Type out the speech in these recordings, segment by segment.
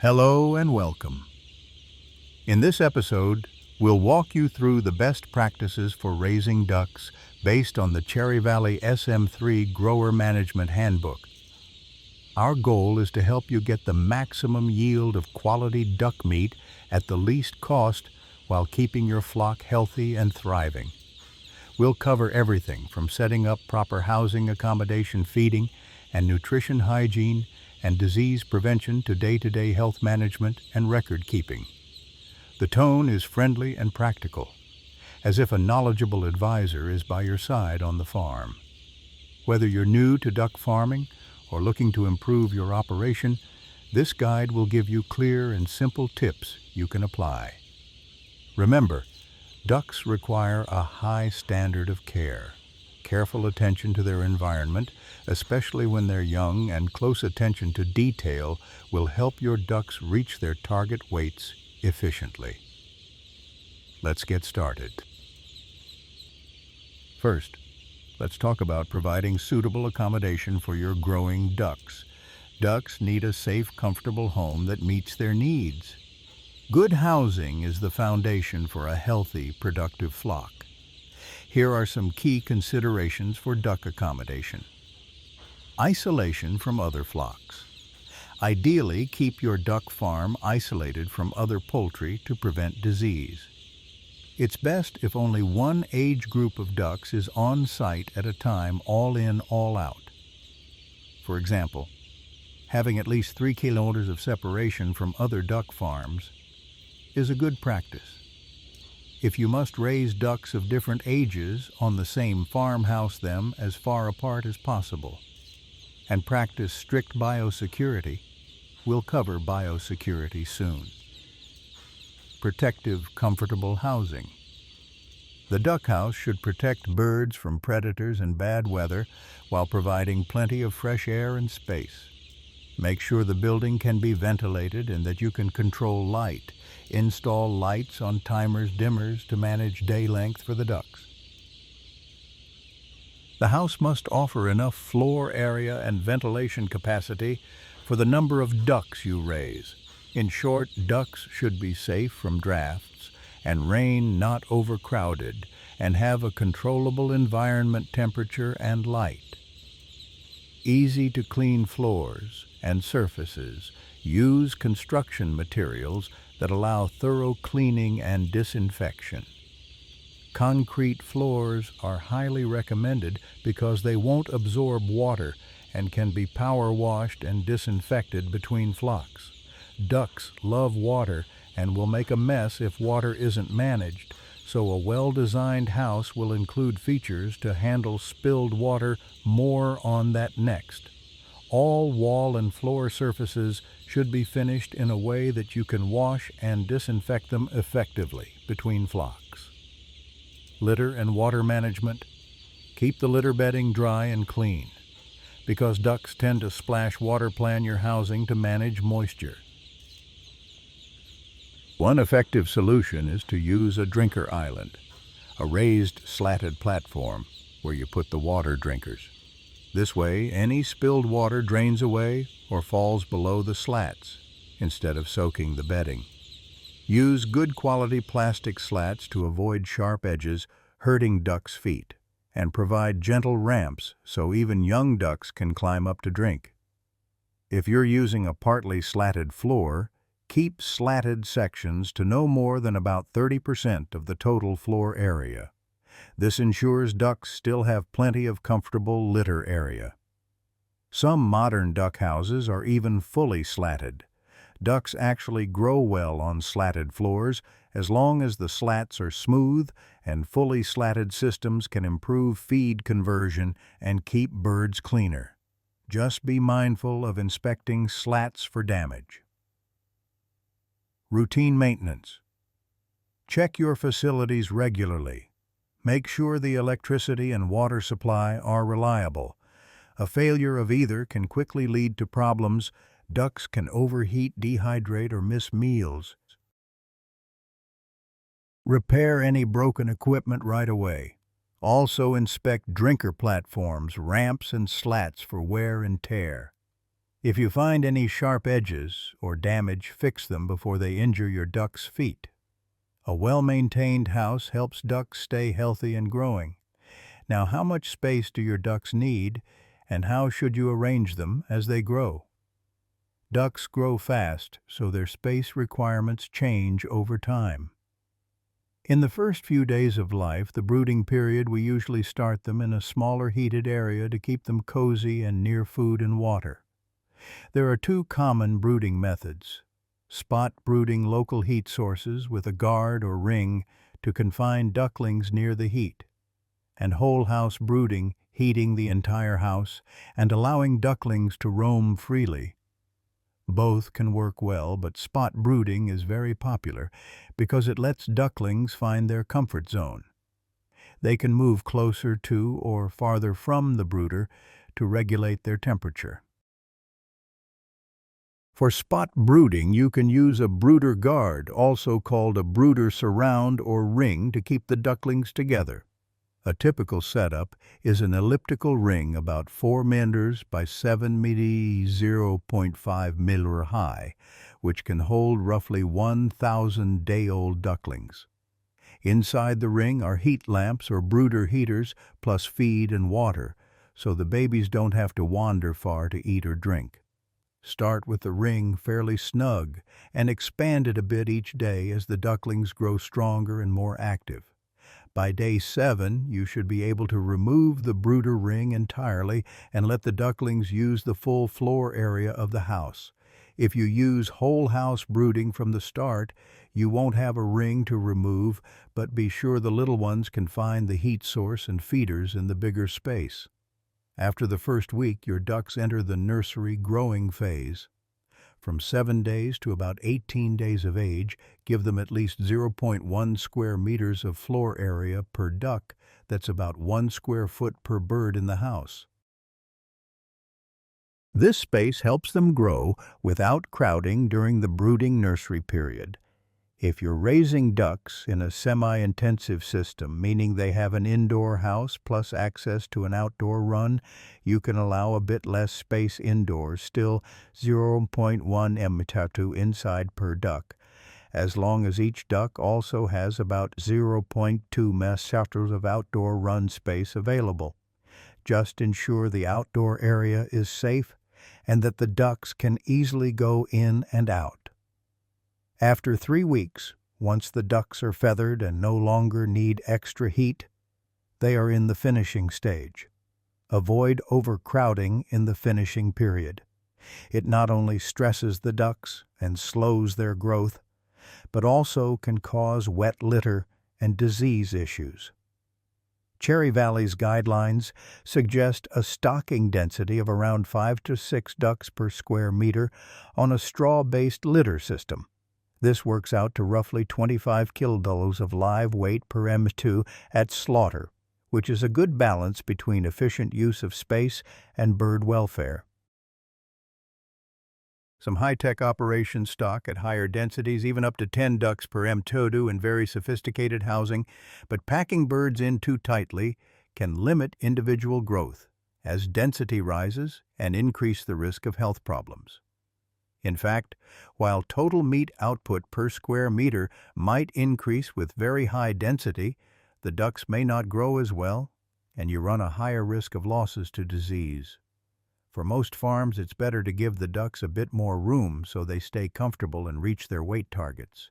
Hello and welcome. In this episode, we'll walk you through the best practices for raising ducks based on the Cherry Valley SM3 Grower Management Handbook. Our goal is to help you get the maximum yield of quality duck meat at the least cost while keeping your flock healthy and thriving. We'll cover everything from setting up proper housing accommodation, feeding, and nutrition hygiene and disease prevention to day-to-day health management and record keeping. The tone is friendly and practical, as if a knowledgeable advisor is by your side on the farm. Whether you're new to duck farming or looking to improve your operation, this guide will give you clear and simple tips you can apply. Remember, ducks require a high standard of care. Careful attention to their environment, especially when they're young, and close attention to detail will help your ducks reach their target weights efficiently. Let's get started. First, let's talk about providing suitable accommodation for your growing ducks. Ducks need a safe, comfortable home that meets their needs. Good housing is the foundation for a healthy, productive flock. Here are some key considerations for duck accommodation. Isolation from other flocks. Ideally, keep your duck farm isolated from other poultry to prevent disease. It's best if only one age group of ducks is on site at a time, all in, all out. For example, having at least 3 kilometers of separation from other duck farms is a good practice. If you must raise ducks of different ages on the same farmhouse, them as far apart as possible. And practice strict biosecurity. We'll cover biosecurity soon. Protective, comfortable housing. The duck house should protect birds from predators and bad weather while providing plenty of fresh air and space. Make sure the building can be ventilated and that you can control light. Install lights on timers, dimmers to manage day length for the ducks. The house must offer enough floor area and ventilation capacity for the number of ducks you raise. In short, ducks should be safe from drafts and rain, not overcrowded, and have a controllable environment temperature and light. Easy to clean floors and surfaces. Use construction materials that allow thorough cleaning and disinfection. Concrete floors are highly recommended because they won't absorb water and can be power washed and disinfected between flocks. Ducks love water and will make a mess if water isn't managed, so a well-designed house will include features to handle spilled water. More on that next. All wall and floor surfaces should be finished in a way that you can wash and disinfect them effectively between flocks. Litter and water management. Keep the litter bedding dry and clean. Because ducks tend to splash water, plan your housing to manage moisture. One effective solution is to use a drinker island, a raised slatted platform where you put the water drinkers. This way, any spilled water drains away or falls below the slats instead of soaking the bedding. Use good quality plastic slats to avoid sharp edges hurting ducks' feet, and provide gentle ramps so even young ducks can climb up to drink. If you're using a partly slatted floor, keep slatted sections to no more than about 30% of the total floor area. This ensures ducks still have plenty of comfortable litter area. Some modern duck houses are even fully slatted. Ducks actually grow well on slatted floors as long as the slats are smooth, and fully slatted systems can improve feed conversion and keep birds cleaner. Just be mindful of inspecting slats for damage. Routine maintenance. Check your facilities regularly. Make sure the electricity and water supply are reliable. A failure of either can quickly lead to problems. Ducks can overheat, dehydrate, or miss meals. Repair any broken equipment right away. Also inspect drinker platforms, ramps, and slats for wear and tear. If you find any sharp edges or damage, fix them before they injure your duck's feet. A well-maintained house helps ducks stay healthy and growing. Now, how much space do your ducks need, and how should you arrange them as they grow? Ducks grow fast, so their space requirements change over time. In the first few days of life, the brooding period, we usually start them in a smaller heated area to keep them cozy and near food and water. There are two common brooding methods: spot brooding local heat sources with a guard or ring to confine ducklings near the heat, and whole house brooding, heating the entire house and allowing ducklings to roam freely. Both can work well, but spot brooding is very popular because it lets ducklings find their comfort zone. They can move closer to or farther from the brooder to regulate their temperature. For spot brooding, you can use a brooder guard, also called a brooder surround or ring, to keep the ducklings together. A typical setup is an elliptical ring about 4 meters by 7 meters 0.5 meter high, which can hold roughly 1,000 day-old ducklings. Inside the ring are heat lamps or brooder heaters, plus feed and water, so the babies don't have to wander far to eat or drink. Start with the ring fairly snug and expand it a bit each day as the ducklings grow stronger and more active. By day 7, you should be able to remove the brooder ring entirely and let the ducklings use the full floor area of the house. If you use whole house brooding from the start, you won't have a ring to remove, but be sure the little ones can find the heat source and feeders in the bigger space. After the first week, your ducks enter the nursery growing phase. From 7 days to about 18 days of age, give them at least 0.1 square meters of floor area per duck. That's about 1 square foot per bird in the house. This space helps them grow without crowding during the brooding nursery period. If you're raising ducks in a semi-intensive system, meaning they have an indoor house plus access to an outdoor run, you can allow a bit less space indoors, still 0.1 m2 inside per duck, as long as each duck also has about 0.2 m2 of outdoor run space available. Just ensure the outdoor area is safe and that the ducks can easily go in and out. After 3 weeks, once the ducks are feathered and no longer need extra heat, they are in the finishing stage. Avoid overcrowding in the finishing period. It not only stresses the ducks and slows their growth, but also can cause wet litter and disease issues. Cherry Valley's guidelines suggest a stocking density of around 5 to 6 ducks per square meter on a straw-based litter system. This works out to roughly 25 kilograms of live weight per M2 at slaughter, which is a good balance between efficient use of space and bird welfare. Some high-tech operations stock at higher densities, even up to 10 ducks per M2 in very sophisticated housing, but packing birds in too tightly can limit individual growth as density rises and increase the risk of health problems. In fact, while total meat output per square meter might increase with very high density, the ducks may not grow as well, and you run a higher risk of losses to disease. For most farms, it's better to give the ducks a bit more room so they stay comfortable and reach their weight targets.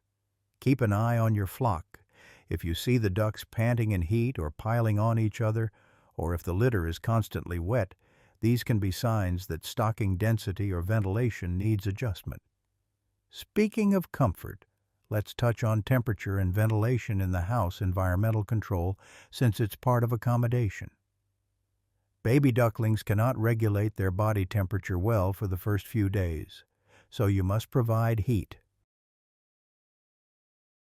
Keep an eye on your flock. If you see the ducks panting in heat or piling on each other, or if the litter is constantly wet, these can be signs that stocking density or ventilation needs adjustment. Speaking of comfort, let's touch on temperature and ventilation in the house environmental control, since it's part of accommodation. Baby ducklings cannot regulate their body temperature well for the first few days, so you must provide heat.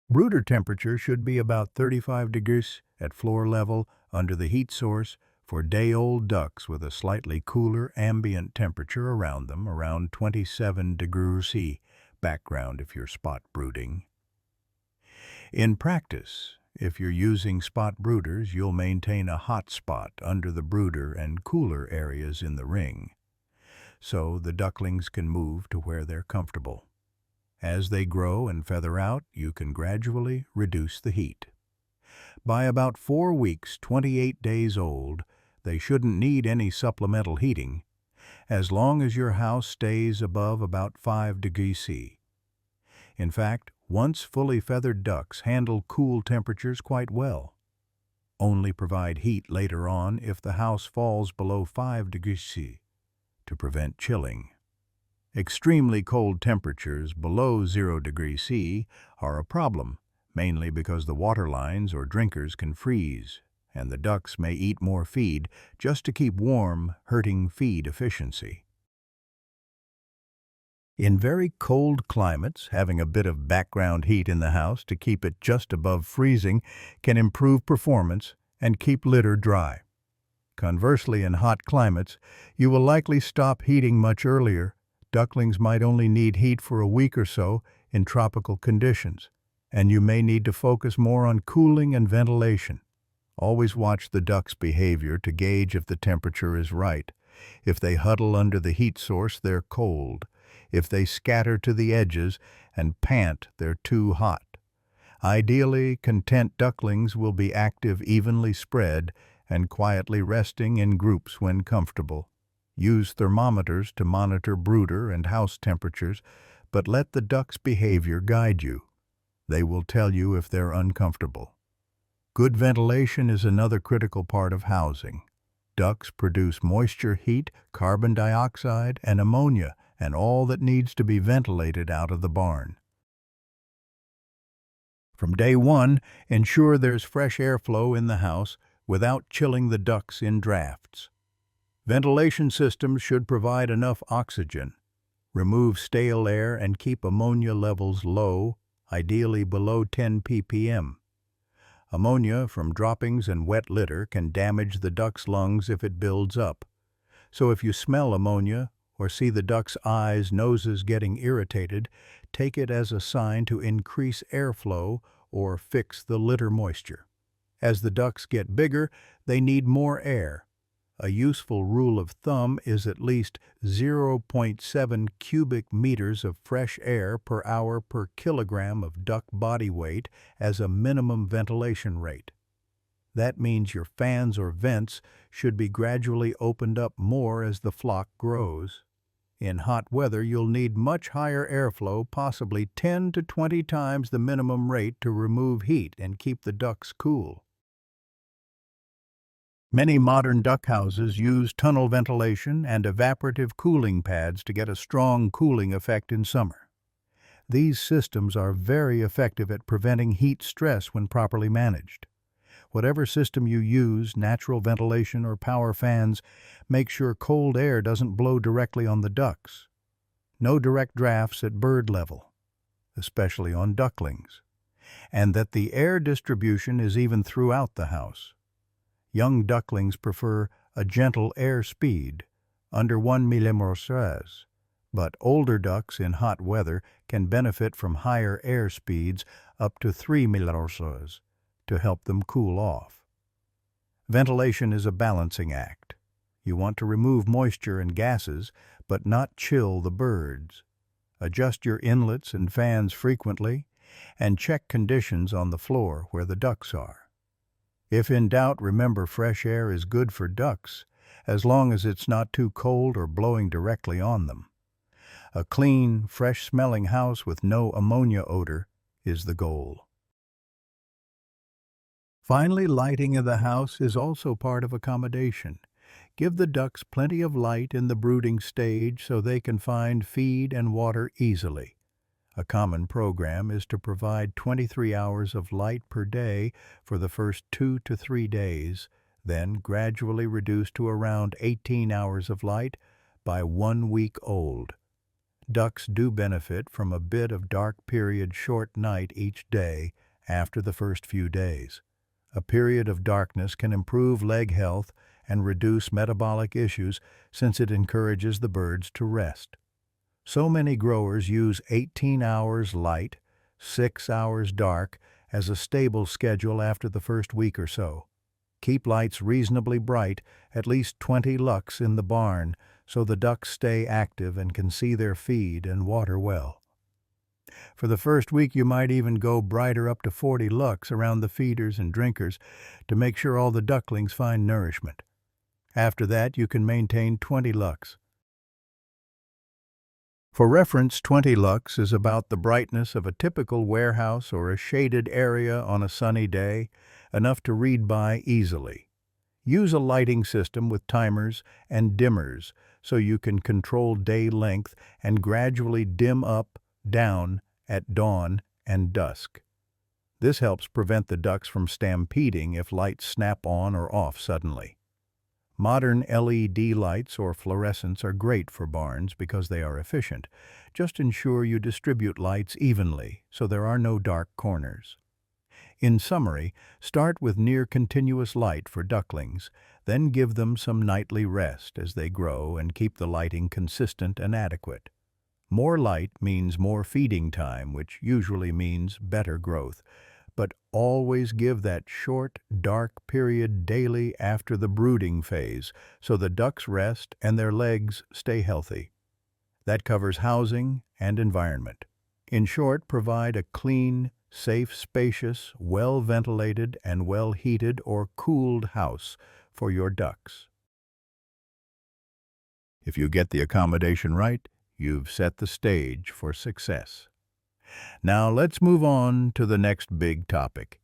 Brooder temperature should be about 35 degrees at floor level under the heat source for day-old ducks, with a slightly cooler ambient temperature around them, around 27 degrees C background if you're spot brooding. In practice, if you're using spot brooders, you'll maintain a hot spot under the brooder and cooler areas in the ring. so the ducklings can move to where they're comfortable. As they grow and feather out, you can gradually reduce the heat. By about 4 weeks, 28 days old, they shouldn't need any supplemental heating, as long as your house stays above about 5 degrees C. In fact, once fully feathered ducks handle cool temperatures quite well. Only provide heat later on if the house falls below 5 degrees C to prevent chilling. Extremely cold temperatures below 0 degrees C are a problem, mainly because the water lines or drinkers can freeze, and the ducks may eat more feed just to keep warm, hurting feed efficiency. In very cold climates, having a bit of background heat in the house to keep it just above freezing can improve performance and keep litter dry. Conversely, in hot climates, you will likely stop heating much earlier. Ducklings might only need heat for a week or so in tropical conditions, and you may need to focus more on cooling and ventilation. Always watch the ducks' behavior to gauge if the temperature is right. If they huddle under the heat source, they're cold. If they scatter to the edges and pant, they're too hot. Ideally, content ducklings will be active, evenly spread, and quietly resting in groups when comfortable. Use thermometers to monitor brooder and house temperatures, but let the duck's behavior guide you. They will tell you if they're uncomfortable. Good ventilation is another critical part of housing. Ducks produce moisture, heat, carbon dioxide, and ammonia, and all that needs to be ventilated out of the barn. From day one, ensure there's fresh airflow in the house without chilling the ducks in drafts. Ventilation systems should provide enough oxygen. Remove stale air and keep ammonia levels low, ideally below 10 ppm. Ammonia from droppings and wet litter can damage the duck's lungs if it builds up. So if you smell ammonia or see the duck's eyes, noses getting irritated, take it as a sign to increase airflow or fix the litter moisture. As the ducks get bigger, they need more air. A useful rule of thumb is at least 0.7 cubic meters of fresh air per hour per kilogram of duck body weight as a minimum ventilation rate. That means your fans or vents should be gradually opened up more as the flock grows. In hot weather, you'll need much higher airflow, possibly 10 to 20 times the minimum rate to remove heat and keep the ducks cool. Many modern duck houses use tunnel ventilation and evaporative cooling pads to get a strong cooling effect in summer. These systems are very effective at preventing heat stress when properly managed. Whatever system you use, natural ventilation or power fans, make sure cold air doesn't blow directly on the ducks. No direct drafts at bird level, especially on ducklings, and that the air distribution is even throughout the house. Young ducklings prefer a gentle air speed, under 1 mmHg, but older ducks in hot weather can benefit from higher air speeds up to 3 mmHg to help them cool off. Ventilation is a balancing act. You want to remove moisture and gases, but not chill the birds. Adjust your inlets and fans frequently, and check conditions on the floor where the ducks are. If in doubt, remember fresh air is good for ducks, as long as it's not too cold or blowing directly on them. A clean, fresh-smelling house with no ammonia odor is the goal. Finally, lighting of the house is also part of accommodation. Give the ducks plenty of light in the brooding stage so they can find feed and water easily. A common program is to provide 23 hours of light per day for the first 2 to 3 days, then gradually reduce to around 18 hours of light by 1 week old. Ducks do benefit from a bit of dark period short night each day after the first few days. A period of darkness can improve leg health and reduce metabolic issues since it encourages the birds to rest. So many growers use 18 hours light, 6 hours dark as a stable schedule after the first week or so. Keep lights reasonably bright, at least 20 lux in the barn, so the ducks stay active and can see their feed and water well. For the first week, you might even go brighter up to 40 lux around the feeders and drinkers to make sure all the ducklings find nourishment. After that, you can maintain 20 lux. For reference, 20 lux is about the brightness of a typical warehouse or a shaded area on a sunny day, enough to read by easily. Use a lighting system with timers and dimmers so you can control day length and gradually dim up, down at dawn and dusk. This helps prevent the ducks from stampeding if lights snap on or off suddenly. Modern LED lights or fluorescents are great for barns because they are efficient. Just ensure you distribute lights evenly so there are no dark corners. In summary, start with near-continuous light for ducklings, then give them some nightly rest as they grow and keep the lighting consistent and adequate. More light means more feeding time, which usually means better growth. But always give that short, dark period daily after the brooding phase so the ducks rest and their legs stay healthy. That covers housing and environment. In short, provide a clean, safe, spacious, well-ventilated and well-heated or cooled house for your ducks. If you get the accommodation right, you've set the stage for success. Now let's move on to the next big topic,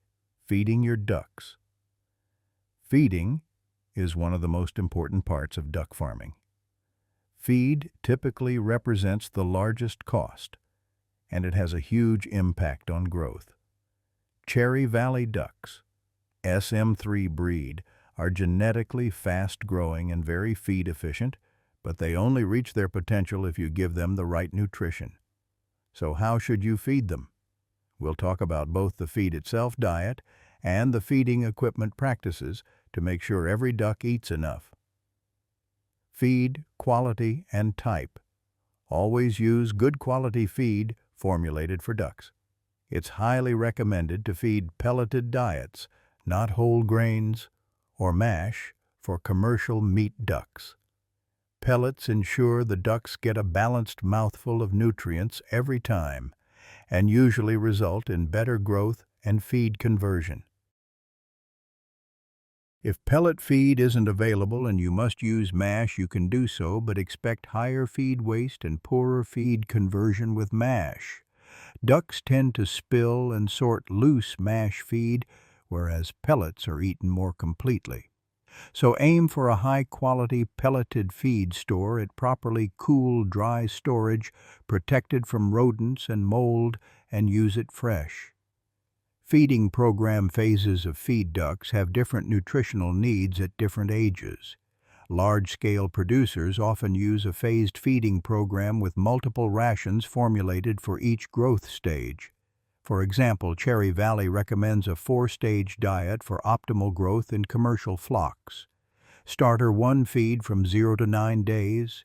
feeding your ducks. Feeding is one of the most important parts of duck farming. Feed typically represents the largest cost, and it has a huge impact on growth. Cherry Valley ducks, SM3 breed, are genetically fast-growing and very feed-efficient, but they only reach their potential if you give them the right nutrition. So how should you feed them? We'll talk about both the feed itself diet and the feeding equipment practices to make sure every duck eats enough. Feed, quality, and type. Always use good quality feed formulated for ducks. It's highly recommended to feed pelleted diets, not whole grains or mash, for commercial meat ducks. Pellets ensure the ducks get a balanced mouthful of nutrients every time and usually result in better growth and feed conversion. If pellet feed isn't available and you must use mash, you can do so, but expect higher feed waste and poorer feed conversion with mash. Ducks tend to spill and sort loose mash feed, whereas pellets are eaten more completely. So aim for a high-quality pelleted feed store at properly cool, dry storage, protected from rodents and mold, and use it fresh. Feeding program phases of feed ducks have different nutritional needs at different ages. Large-scale producers often use a phased feeding program with multiple rations formulated for each growth stage. For example, Cherry Valley recommends a 4-stage diet for optimal growth in commercial flocks. Starter 1 feed from 0 to 9 days,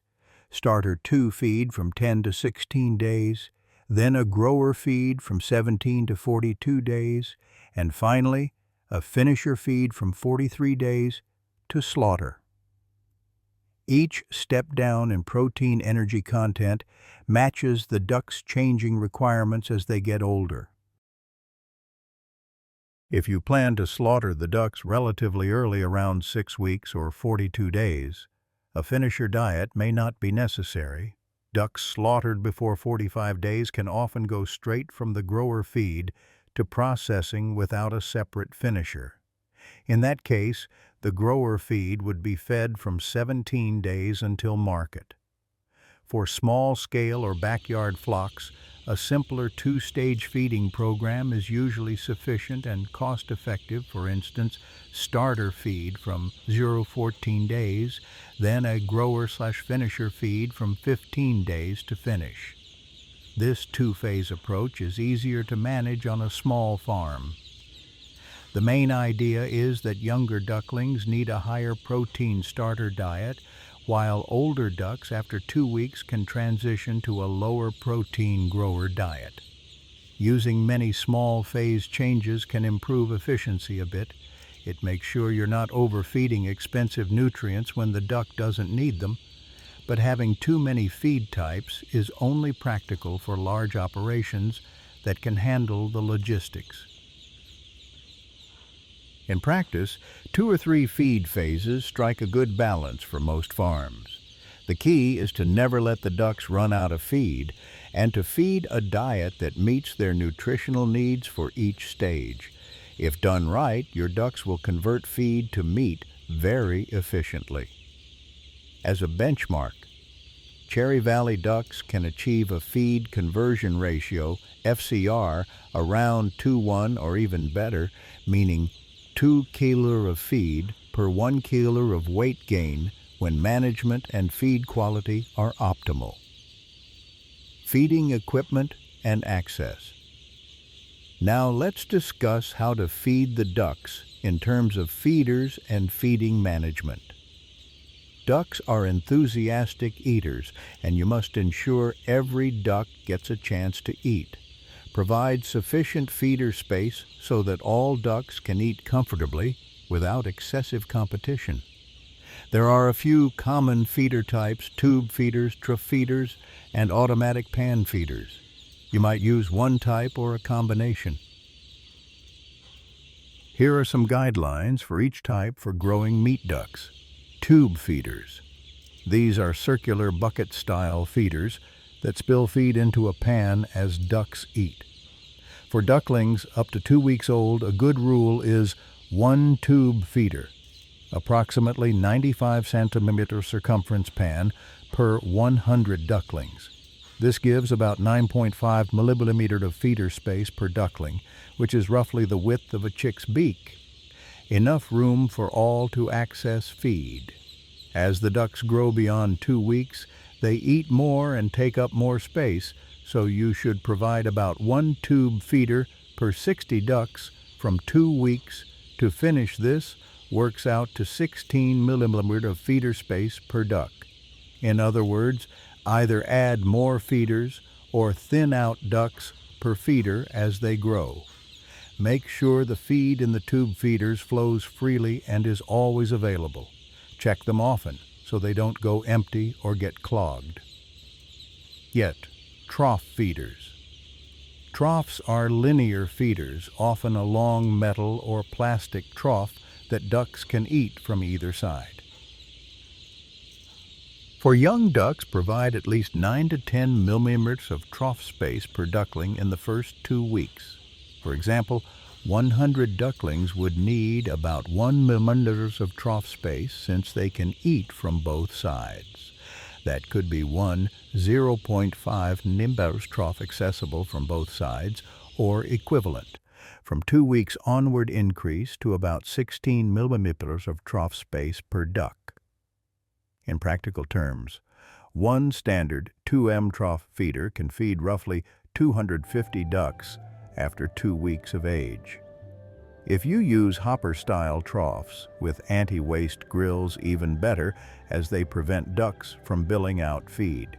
Starter 2 feed from 10 to 16 days, then a grower feed from 17 to 42 days, and finally, a finisher feed from 43 days to slaughter. Each step down in protein energy content matches the ducks' changing requirements as they get older. If you plan to slaughter the ducks relatively early, around 6 weeks or 42 days, a finisher diet may not be necessary. Ducks slaughtered before 45 days can often go straight from the grower feed to processing without a separate finisher. In that case, the grower feed would be fed from 17 days until market. For small-scale or backyard flocks, a simpler 2-stage feeding program is usually sufficient and cost-effective. For instance, starter feed from 0-14 days, then a grower/finisher feed from 15 days to finish. This 2-phase approach is easier to manage on a small farm. The main idea is that younger ducklings need a higher protein starter diet, while older ducks after 2 weeks can transition to a lower protein grower diet. Using many small phase changes can improve efficiency a bit. It makes sure you're not overfeeding expensive nutrients when the duck doesn't need them, but having too many feed types is only practical for large operations that can handle the logistics. In practice, 2 or 3 feed phases strike a good balance for most farms. The key is to never let the ducks run out of feed and to feed a diet that meets their nutritional needs for each stage. If done right, your ducks will convert feed to meat very efficiently. As a benchmark, Cherry Valley ducks can achieve a feed conversion ratio, FCR, around 2:1 or even better, meaning 2 kilo of feed per 1 kilo of weight gain when management and feed quality are optimal. Feeding equipment and access. Now let's discuss how to feed the ducks in terms of feeders and feeding management. Ducks are enthusiastic eaters, and you must ensure every duck gets a chance to eat. Provide sufficient feeder space so that all ducks can eat comfortably without excessive competition. There are a few common feeder types: tube feeders, trough feeders, and automatic pan feeders. You might use one type or a combination. Here are some guidelines for each type for growing meat ducks. Tube feeders. These are circular bucket-style feeders that spill feed into a pan as ducks eat. For ducklings up to 2 weeks old, a good rule is 1 tube feeder, approximately 95 centimeter circumference pan per 100 ducklings. This gives about 9.5 millimeter of feeder space per duckling, which is roughly the width of a chick's beak. Enough room for all to access feed. As the ducks grow beyond 2 weeks, they eat more and take up more space, so you should provide about 1 tube feeder per 60 ducks from 2 weeks. To finish, this works out to 16 millimeter of feeder space per duck. In other words, either add more feeders or thin out ducks per feeder as they grow. Make sure the feed in the tube feeders flows freely and is always available. Check them often so they don't go empty or get clogged. Yet, trough feeders. Troughs are linear feeders, often a long metal or plastic trough that ducks can eat from either side. For young ducks, provide at least 9 to 10 millimeters of trough space per duckling in the first 2 weeks. For example, 100 ducklings would need about 1 millimeter of trough space since they can eat from both sides. That could be 0.5 millimeters trough accessible from both sides, or equivalent. From 2 weeks onward, increase to about 16 millimeters of trough space per duck. In practical terms, one standard 2M trough feeder can feed roughly 250 ducks after 2 weeks of age. If you use hopper-style troughs with anti-waste grills, even better, as they prevent ducks from billing out feed.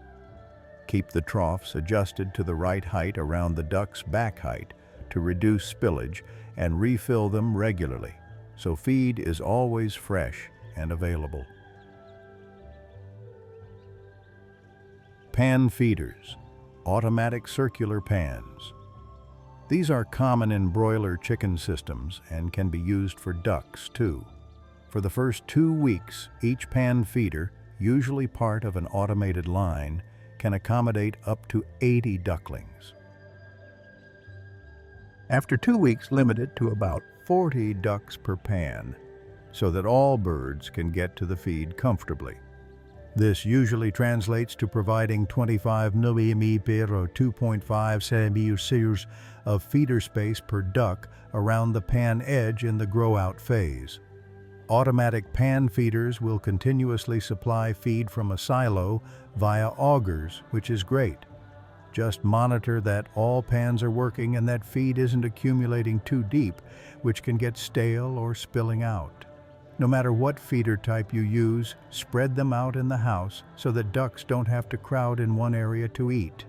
Keep the troughs adjusted to the right height around the duck's back height to reduce spillage, and refill them regularly, so feed is always fresh and available. Pan feeders, automatic circular pans. These are common in broiler chicken systems and can be used for ducks too. For the first 2 weeks, each pan feeder, usually part of an automated line, can accommodate up to 80 ducklings. After 2 weeks, limited to about 40 ducks per pan, so that all birds can get to the feed comfortably. This usually translates to providing 25 millimeters or 2.5 centimeters of feeder space per duck around the pan edge in the grow-out phase. Automatic pan feeders will continuously supply feed from a silo via augers, which is great. Just monitor that all pans are working and that feed isn't accumulating too deep, which can get stale or spilling out. No matter what feeder type you use, spread them out in the house so that ducks don't have to crowd in one area to eat.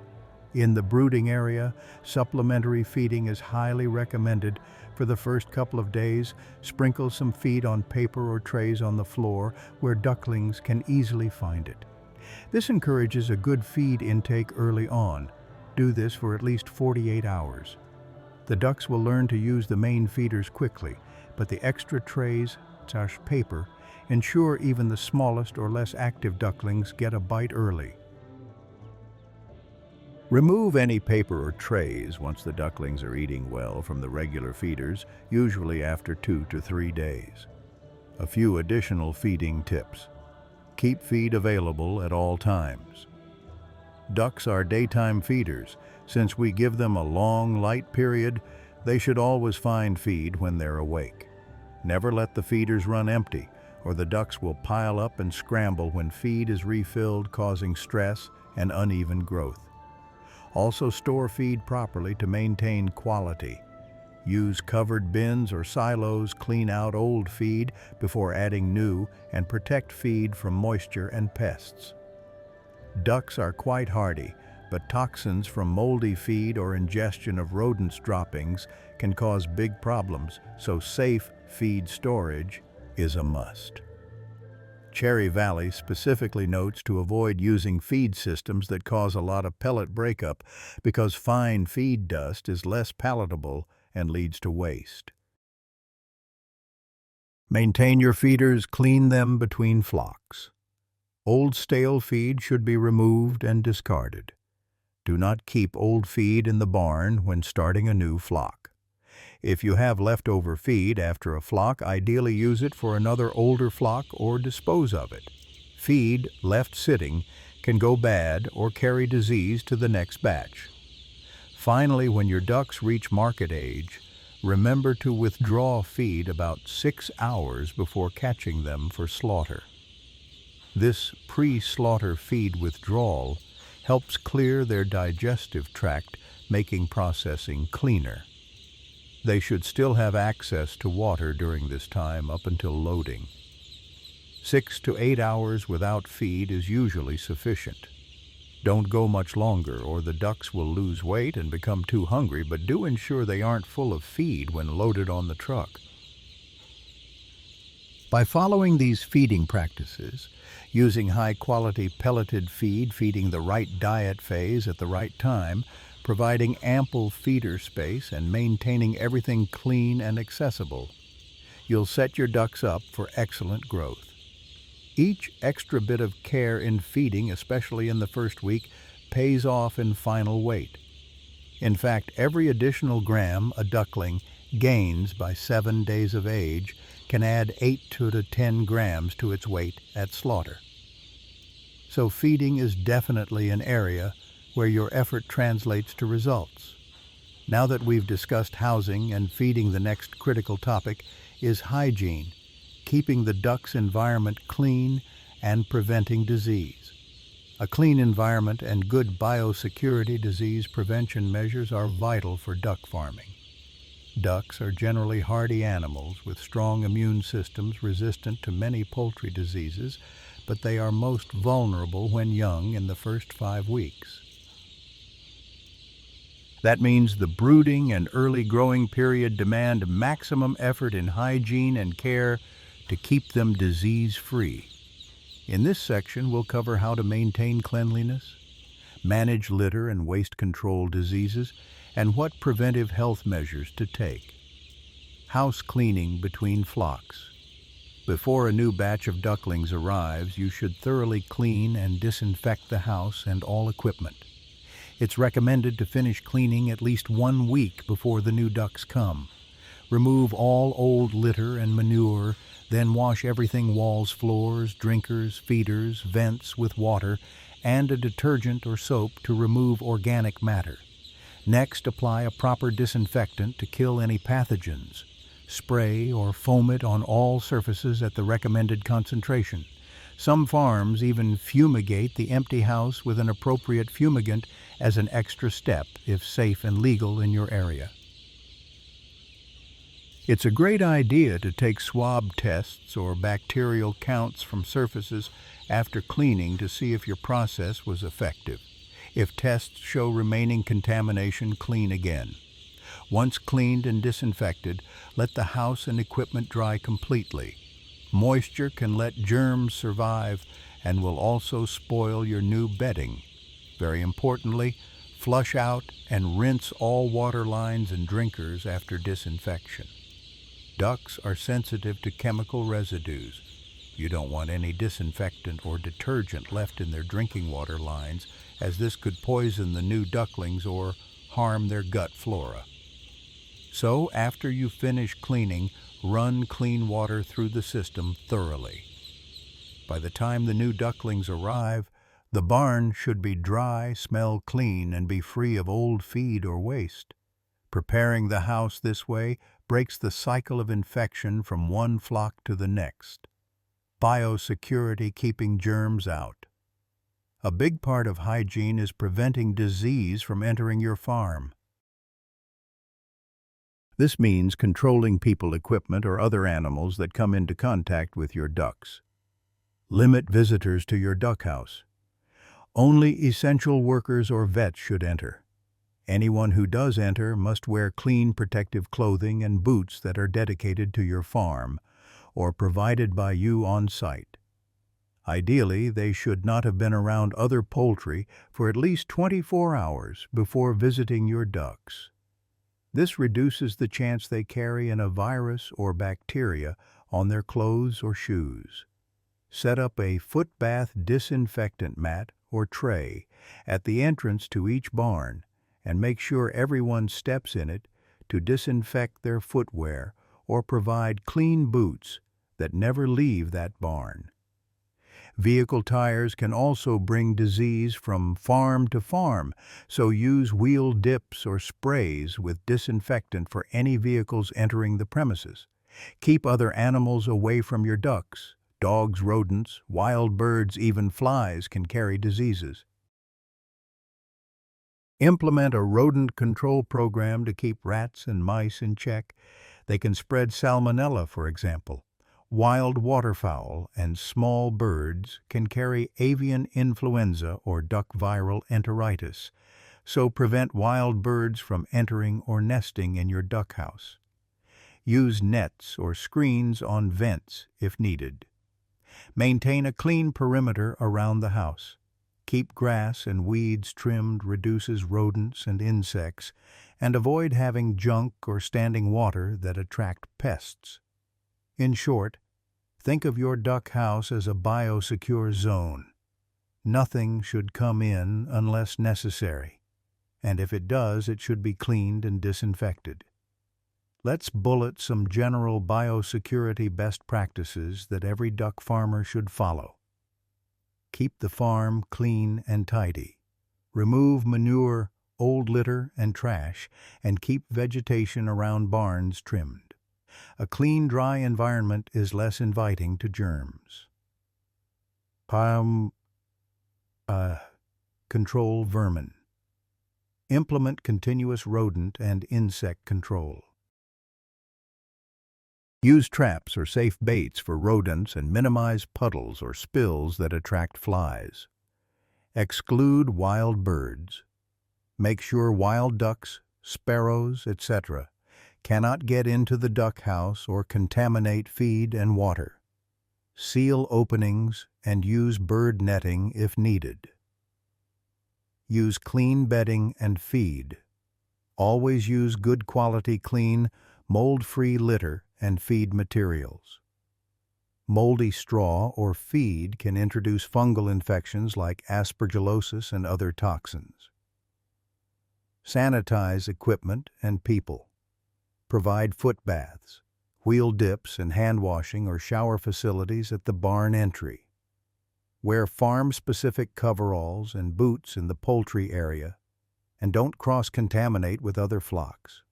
In the brooding area, supplementary feeding is highly recommended. For the first couple of days, sprinkle some feed on paper or trays on the floor where ducklings can easily find it. This encourages a good feed intake early on. Do this for at least 48 hours. The ducks will learn to use the main feeders quickly, but the extra trays, paper, ensure even the smallest or less active ducklings get a bite early. Remove any paper or trays once the ducklings are eating well from the regular feeders, usually after 2 to 3 days. A few additional feeding tips. Keep feed available at all times. Ducks are daytime feeders. Since we give them a long light period, they should always find feed when they're awake. Never let the feeders run empty, or the ducks will pile up and scramble when feed is refilled, causing stress and uneven growth. Also store feed properly to maintain quality. Use covered bins or silos, clean out old feed before adding new, and protect feed from moisture and pests. Ducks are quite hardy, but toxins from moldy feed or ingestion of rodents' droppings can cause big problems, so safe feed storage is a must. Cherry Valley specifically notes to avoid using feed systems that cause a lot of pellet breakup because fine feed dust is less palatable and leads to waste. Maintain your feeders, clean them between flocks. Old stale feed should be removed and discarded. Do not keep old feed in the barn when starting a new flock. If you have leftover feed after a flock, ideally use it for another older flock or dispose of it. Feed left sitting can go bad or carry disease to the next batch. Finally, when your ducks reach market age, remember to withdraw feed about 6 hours before catching them for slaughter. This pre-slaughter feed withdrawal helps clear their digestive tract, making processing cleaner. They should still have access to water during this time up until loading. 6 to 8 hours without feed is usually sufficient. Don't go much longer or the ducks will lose weight and become too hungry, but do ensure they aren't full of feed when loaded on the truck. By following these feeding practices, using high-quality pelleted feed, feeding the right diet phase at the right time, providing ample feeder space, and maintaining everything clean and accessible, you'll set your ducks up for excellent growth. Each extra bit of care in feeding, especially in the first week, pays off in final weight. In fact, every additional gram a duckling gains by 7 days of age can add 8 to 10 grams to its weight at slaughter. So feeding is definitely an area where your effort translates to results. Now that we've discussed housing and feeding, the next critical topic is hygiene, keeping the ducks' environment clean and preventing disease. A clean environment and good biosecurity disease prevention measures are vital for duck farming. Ducks are generally hardy animals with strong immune systems resistant to many poultry diseases, but they are most vulnerable when young in the first 5 weeks. That means the brooding and early growing period demand maximum effort in hygiene and care to keep them disease-free. In this section, we'll cover how to maintain cleanliness, manage litter and waste control diseases, and what preventive health measures to take. House cleaning between flocks. Before a new batch of ducklings arrives, you should thoroughly clean and disinfect the house and all equipment. It's recommended to finish cleaning at least 1 week before the new ducks come. Remove all old litter and manure, then wash everything: walls, floors, drinkers, feeders, vents with water and a detergent or soap to remove organic matter. Next, apply a proper disinfectant to kill any pathogens. Spray or foam it on all surfaces at the recommended concentration. Some farms even fumigate the empty house with an appropriate fumigant as an extra step if safe and legal in your area. It's a great idea to take swab tests or bacterial counts from surfaces after cleaning to see if your process was effective. If tests show remaining contamination, clean again. Once cleaned and disinfected, let the house and equipment dry completely. Moisture can let germs survive, and will also spoil your new bedding. Very importantly, flush out and rinse all water lines and drinkers after disinfection. Ducks are sensitive to chemical residues. You don't want any disinfectant or detergent left in their drinking water lines, as this could poison the new ducklings or harm their gut flora. So, after you finish cleaning, run clean water through the system thoroughly. By the time the new ducklings arrive, the barn should be dry, smell clean, and be free of old feed or waste. Preparing the house this way breaks the cycle of infection from one flock to the next. Biosecurity, keeping germs out. A big part of hygiene is preventing disease from entering your farm. This means controlling people, equipment, or other animals that come into contact with your ducks. Limit visitors to your duck house. Only essential workers or vets should enter. Anyone who does enter must wear clean protective clothing and boots that are dedicated to your farm or provided by you on site. Ideally, they should not have been around other poultry for at least 24 hours before visiting your ducks. This reduces the chance they carry in a virus or bacteria on their clothes or shoes. Set up a foot bath disinfectant mat or tray at the entrance to each barn and make sure everyone steps in it to disinfect their footwear or provide clean boots that never leave that barn. Vehicle tires can also bring disease from farm to farm, so use wheel dips or sprays with disinfectant for any vehicles entering the premises. Keep other animals away from your ducks. Dogs, rodents, wild birds, even flies can carry diseases. Implement a rodent control program to keep rats and mice in check. They can spread salmonella, for example. Wild waterfowl and small birds can carry avian influenza or duck viral enteritis, so prevent wild birds from entering or nesting in your duck house. Use nets or screens on vents if needed. Maintain a clean perimeter around the house. Keep grass and weeds trimmed, reduces rodents and insects, and avoid having junk or standing water that attract pests. In short, think of your duck house as a biosecure zone. Nothing should come in unless necessary, and if it does, it should be cleaned and disinfected. Let's bullet some general biosecurity best practices that every duck farmer should follow. Keep the farm clean and tidy. Remove manure, old litter, and trash, and keep vegetation around barns trimmed. A clean, dry environment is less inviting to germs. Control vermin. Implement continuous rodent and insect control. Use traps or safe baits for rodents and minimize puddles or spills that attract flies. Exclude wild birds. Make sure wild ducks, sparrows, etc. cannot get into the duck house or contaminate feed and water. Seal openings and use bird netting if needed. Use clean bedding and feed. Always use good quality, clean, mold-free litter and feed materials. Moldy straw or feed can introduce fungal infections like aspergillosis and other toxins. Sanitize equipment and people. Provide foot baths, wheel dips, and hand washing or shower facilities at the barn entry. Wear farm-specific coveralls and boots in the poultry area, and don't cross-contaminate with other flocks.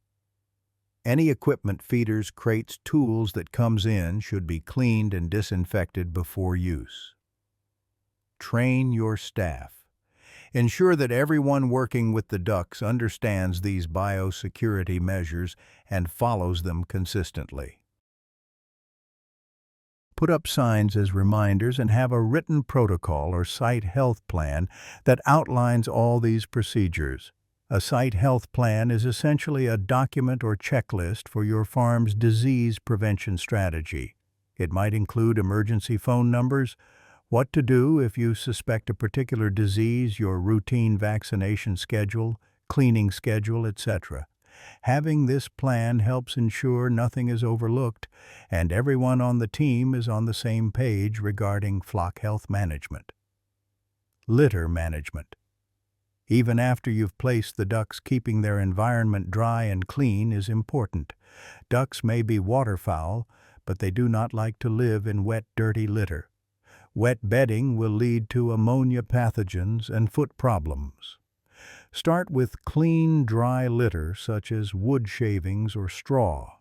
Any equipment, feeders, crates, tools that comes in should be cleaned and disinfected before use. Train your staff. Ensure that everyone working with the ducks understands these biosecurity measures and follows them consistently. Put up signs as reminders and have a written protocol or site health plan that outlines all these procedures. A site health plan is essentially a document or checklist for your farm's disease prevention strategy. It might include emergency phone numbers, What to do if you suspect a particular disease, your routine vaccination schedule, cleaning schedule, etc. Having this plan helps ensure nothing is overlooked and everyone on the team is on the same page regarding flock health management. Litter management. Even after you've placed the ducks, keeping their environment dry and clean is important. Ducks may be waterfowl, but they do not like to live in wet, dirty litter. Wet bedding will lead to ammonia pathogens and foot problems. Start with clean, dry litter such as wood shavings or straw.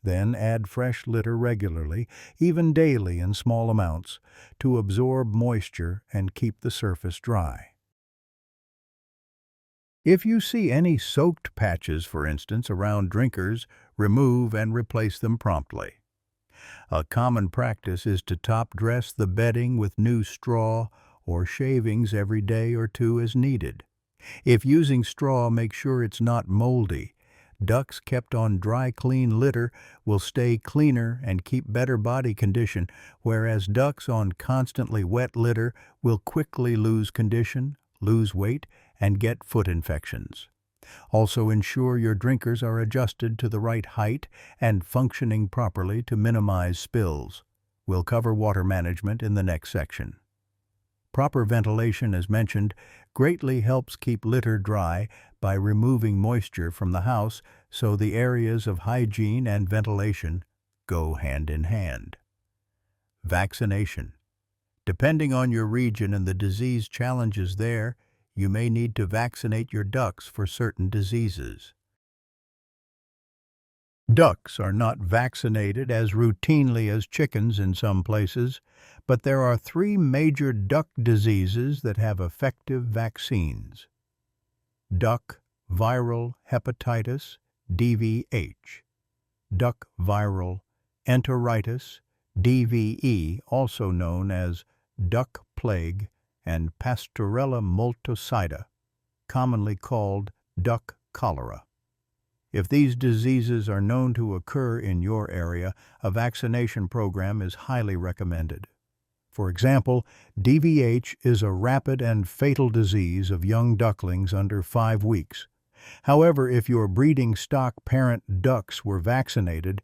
Then add fresh litter regularly, even daily in small amounts, to absorb moisture and keep the surface dry. If you see any soaked patches, for instance, around drinkers, remove and replace them promptly. A common practice is to top-dress the bedding with new straw or shavings every day or two as needed. If using straw, make sure it's not moldy. Ducks kept on dry, clean litter will stay cleaner and keep better body condition, whereas ducks on constantly wet litter will quickly lose condition, lose weight, and get foot infections. Also ensure your drinkers are adjusted to the right height and functioning properly to minimize spills. We'll cover water management in the next section. Proper ventilation, as mentioned, greatly helps keep litter dry by removing moisture from the house, so the areas of hygiene and ventilation go hand in hand. Vaccination. Depending on your region and the disease challenges there, you may need to vaccinate your ducks for certain diseases. Ducks are not vaccinated as routinely as chickens in some places, but there are 3 major duck diseases that have effective vaccines. Duck viral hepatitis, DVH. Duck viral enteritis, DVE, also known as duck plague, and Pasteurella multocida, commonly called duck cholera. If these diseases are known to occur in your area, a vaccination program is highly recommended. For example, DVH is a rapid and fatal disease of young ducklings under 5 weeks. However, if your breeding stock parent ducks were vaccinated,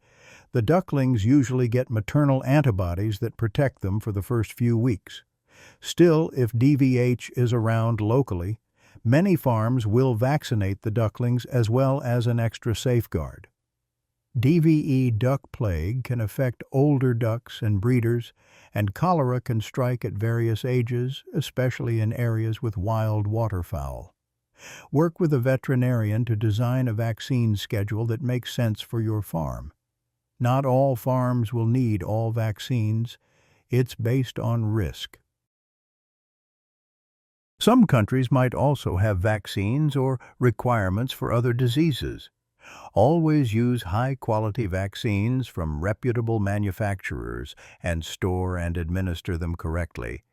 the ducklings usually get maternal antibodies that protect them for the first few weeks. Still, if DVH is around locally, many farms will vaccinate the ducklings as well as an extra safeguard. DVE duck plague can affect older ducks and breeders, and cholera can strike at various ages, especially in areas with wild waterfowl. Work with a veterinarian to design a vaccine schedule that makes sense for your farm. Not all farms will need all vaccines. It's based on risk. Some countries might also have vaccines or requirements for other diseases. Always use high-quality vaccines from reputable manufacturers and store and administer them correctly.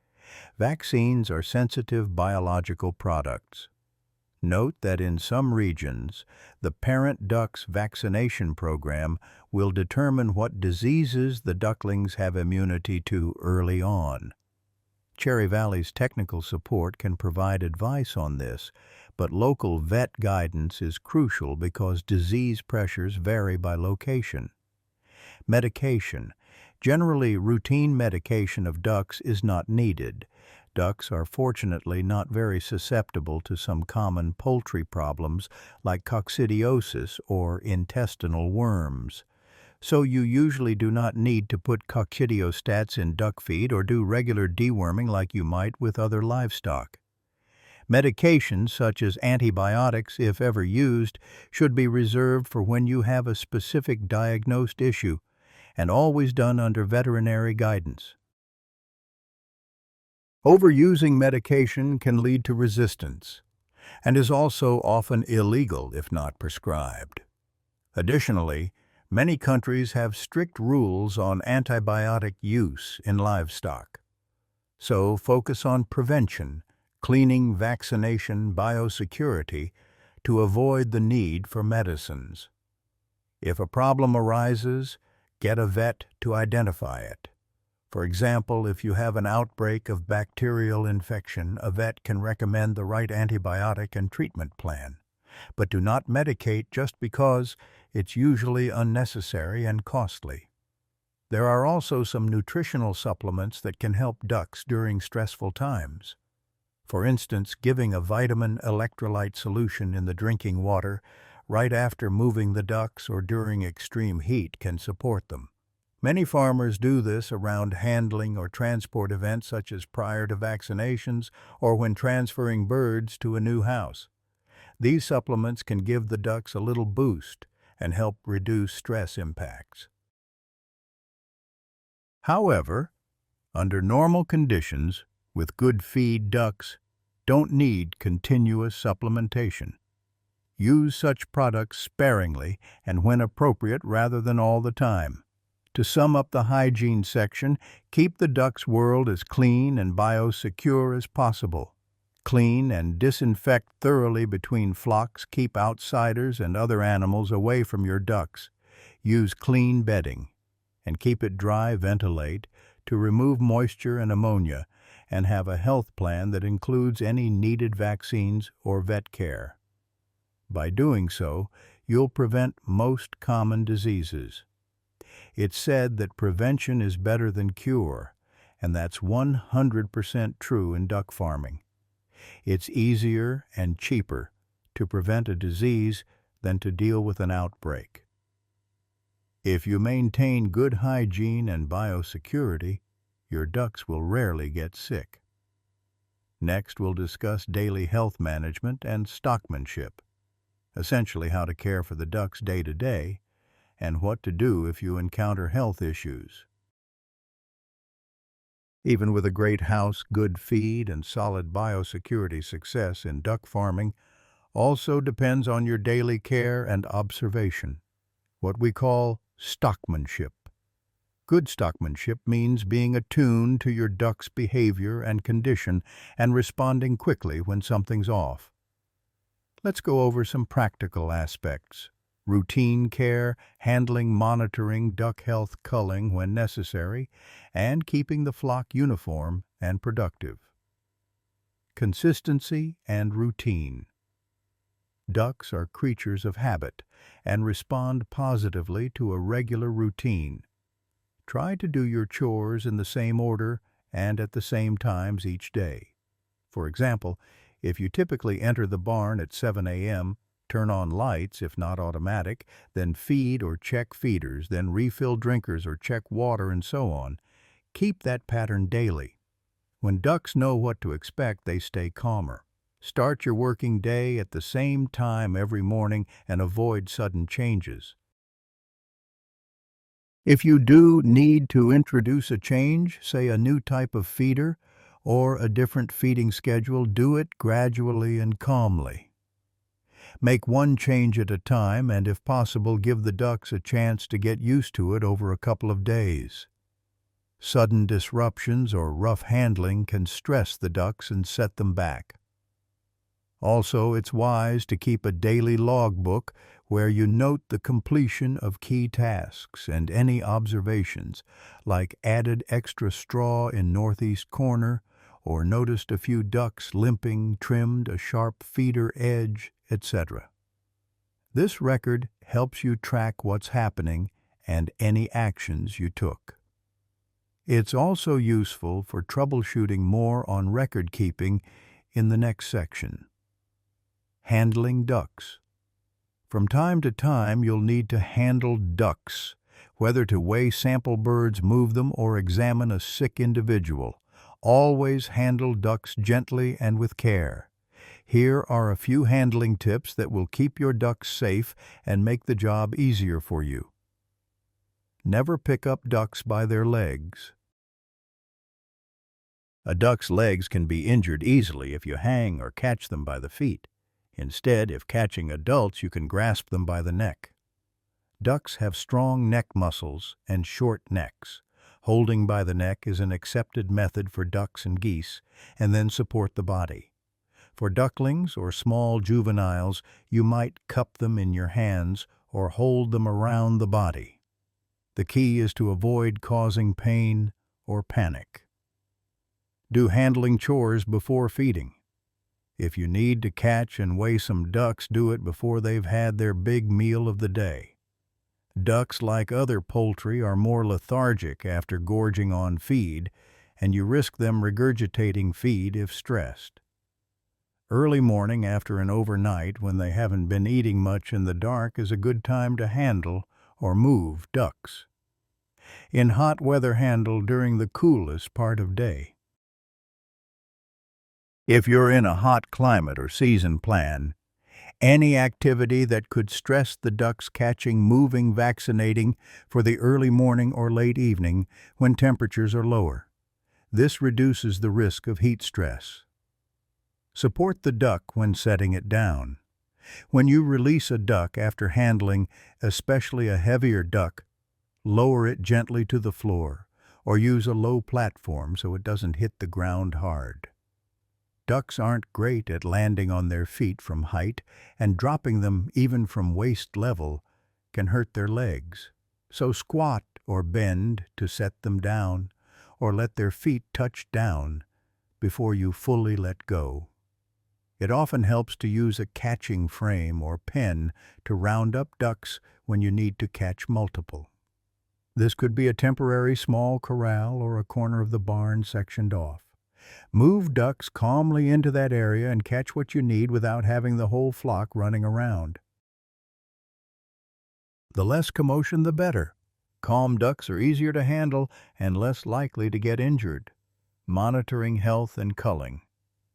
Vaccines are sensitive biological products. Note that in some regions, the parent duck's vaccination program will determine what diseases the ducklings have immunity to early on. Cherry Valley's technical support can provide advice on this, but local vet guidance is crucial because disease pressures vary by location. Medication. Generally, routine medication of ducks is not needed. Ducks are fortunately not very susceptible to some common poultry problems like coccidiosis or intestinal worms. So you usually do not need to put coccidiostats in duck feed or do regular deworming like you might with other livestock. Medications such as antibiotics, if ever used, should be reserved for when you have a specific diagnosed issue, and always done under veterinary guidance. Overusing medication can lead to resistance, and is also often illegal if not prescribed. Additionally, many countries have strict rules on antibiotic use in livestock. So focus on prevention, cleaning, vaccination, biosecurity to avoid the need for medicines. If a problem arises, get a vet to identify it. For example, if you have an outbreak of bacterial infection, a vet can recommend the right antibiotic and treatment plan. But do not medicate just because it's usually unnecessary and costly. There are also some nutritional supplements that can help ducks during stressful times. For instance, giving a vitamin electrolyte solution in the drinking water right after moving the ducks or during extreme heat can support them. Many farmers do this around handling or transport events such as prior to vaccinations or when transferring birds to a new house. These supplements can give the ducks a little boost and help reduce stress impacts. However, under normal conditions, with good feed, ducks don't need continuous supplementation. Use such products sparingly and when appropriate rather than all the time. To sum up the hygiene section, keep the duck's world as clean and biosecure as possible. Clean and disinfect thoroughly between flocks. Keep outsiders and other animals away from your ducks. Use clean bedding and keep it dry. Ventilate to remove moisture and ammonia, and have a health plan that includes any needed vaccines or vet care. By doing so, you'll prevent most common diseases. It's said that prevention is better than cure, and that's 100% true in duck farming. It's easier and cheaper to prevent a disease than to deal with an outbreak. If you maintain good hygiene and biosecurity, your ducks will rarely get sick. Next, we'll discuss daily health management and stockmanship, essentially how to care for the ducks day to day, and what to do if you encounter health issues. Even with a great house, good feed, and solid biosecurity, success in duck farming also depends on your daily care and observation, what we call stockmanship. Good stockmanship means being attuned to your duck's behavior and condition and responding quickly when something's off. Let's go over some practical aspects. Routine care, handling, monitoring duck health, culling when necessary, and keeping the flock uniform and productive. Consistency and routine. Ducks are creatures of habit and respond positively to a regular routine. Try to do your chores in the same order and at the same times each day. For example, if you typically enter the barn at 7 a.m., turn on lights, if not automatic, then feed or check feeders, then refill drinkers or check water, and so on. Keep that pattern daily. When ducks know what to expect, they stay calmer. Start your working day at the same time every morning and avoid sudden changes. If you do need to introduce a change, say a new type of feeder or a different feeding schedule, do it gradually and calmly. Make one change at a time and, if possible, give the ducks a chance to get used to it over a couple of days. Sudden disruptions or rough handling can stress the ducks and set them back. Also, it's wise to keep a daily logbook where you note the completion of key tasks and any observations, like added extra straw in northeast corner, or noticed a few ducks limping, trimmed a sharp feeder edge, etc. This record helps you track what's happening and any actions you took. It's also useful for troubleshooting more on record keeping in the next section. Handling ducks. From time to time, you'll need to handle ducks, whether to weigh sample birds, move them, or examine a sick individual. Always handle ducks gently and with care. Here are a few handling tips that will keep your ducks safe and make the job easier for you. Never pick up ducks by their legs. A duck's legs can be injured easily if you hang or catch them by the feet. Instead, if catching adults, you can grasp them by the neck. Ducks have strong neck muscles and short necks. Holding by the neck is an accepted method for ducks and geese, and then support the body. For ducklings or small juveniles, you might cup them in your hands or hold them around the body. The key is to avoid causing pain or panic. Do handling chores before feeding. If you need to catch and weigh some ducks, do it before they've had their big meal of the day. Ducks, like other poultry, are more lethargic after gorging on feed, and you risk them regurgitating feed if stressed. Early morning after an overnight, when they haven't been eating much in the dark, is a good time to handle or move ducks. In hot weather, handle during the coolest part of day. If you're in a hot climate or season, plan any activity that could stress the ducks: catching, moving, vaccinating for the early morning or late evening when temperatures are lower. This reduces the risk of heat stress. Support the duck when setting it down. When you release a duck after handling, especially a heavier duck, lower it gently to the floor or use a low platform so it doesn't hit the ground hard. Ducks aren't great at landing on their feet from height, and dropping them even from waist level can hurt their legs. So squat or bend to set them down, or let their feet touch down before you fully let go. It often helps to use a catching frame or pen to round up ducks when you need to catch multiple. This could be a temporary small corral or a corner of the barn sectioned off. Move ducks calmly into that area and catch what you need without having the whole flock running around. The less commotion, the better. Calm ducks are easier to handle and less likely to get injured. Monitoring health and culling.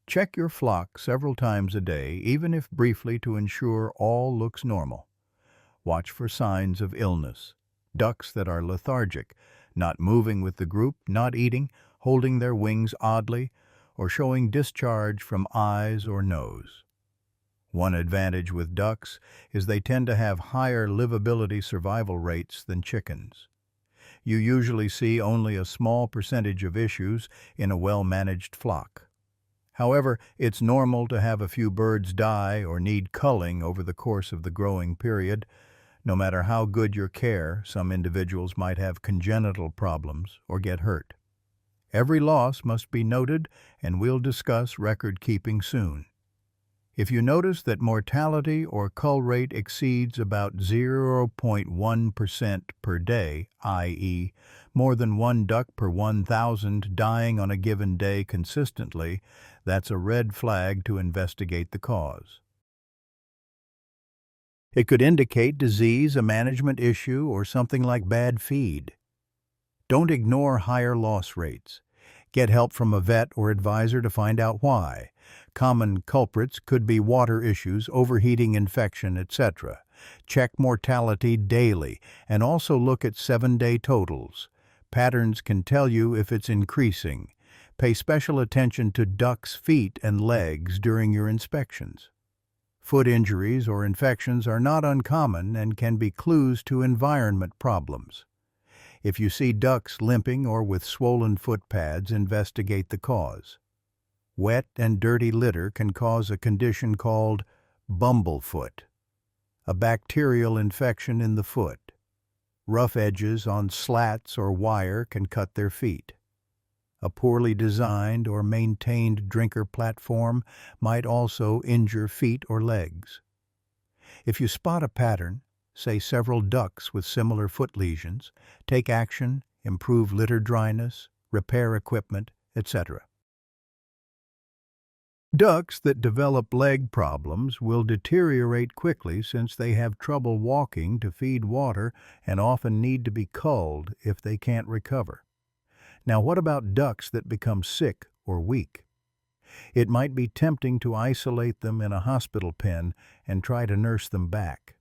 Check your flock several times a day, even if briefly, to ensure all looks normal. Watch for signs of illness. Ducks that are lethargic, not moving with the group, not eating, holding their wings oddly, or showing discharge from eyes or nose. One advantage with ducks is they tend to have higher livability survival rates than chickens. You usually see only a small percentage of issues in a well-managed flock. However, it's normal to have a few birds die or need culling over the course of the growing period. No matter how good your care, some individuals might have congenital problems or get hurt. Every loss must be noted, and we'll discuss record keeping soon. If you notice that mortality or cull rate exceeds about 0.1% per day, i.e., more than 1 duck per 1,000 dying on a given day consistently, that's a red flag to investigate the cause. It could indicate disease, a management issue, or something like bad feed. Don't ignore higher loss rates. Get help from a vet or advisor to find out why. Common culprits could be water issues, overheating, infection, etc. Check mortality daily and also look at 7-day totals. Patterns can tell you if it's increasing. Pay special attention to ducks' feet and legs during your inspections. Foot injuries or infections are not uncommon and can be clues to environment problems. If you see ducks limping or with swollen foot pads, investigate the cause. Wet and dirty litter can cause a condition called bumblefoot, a bacterial infection in the foot. Rough edges on slats or wire can cut their feet. A poorly designed or maintained drinker platform might also injure feet or legs. If you spot a pattern, say several ducks with similar foot lesions, take action, improve litter dryness, repair equipment, etc. Ducks that develop leg problems will deteriorate quickly since they have trouble walking to feed water and often need to be culled if they can't recover. Now, what about ducks that become sick or weak? It might be tempting to isolate them in a hospital pen and try to nurse them back.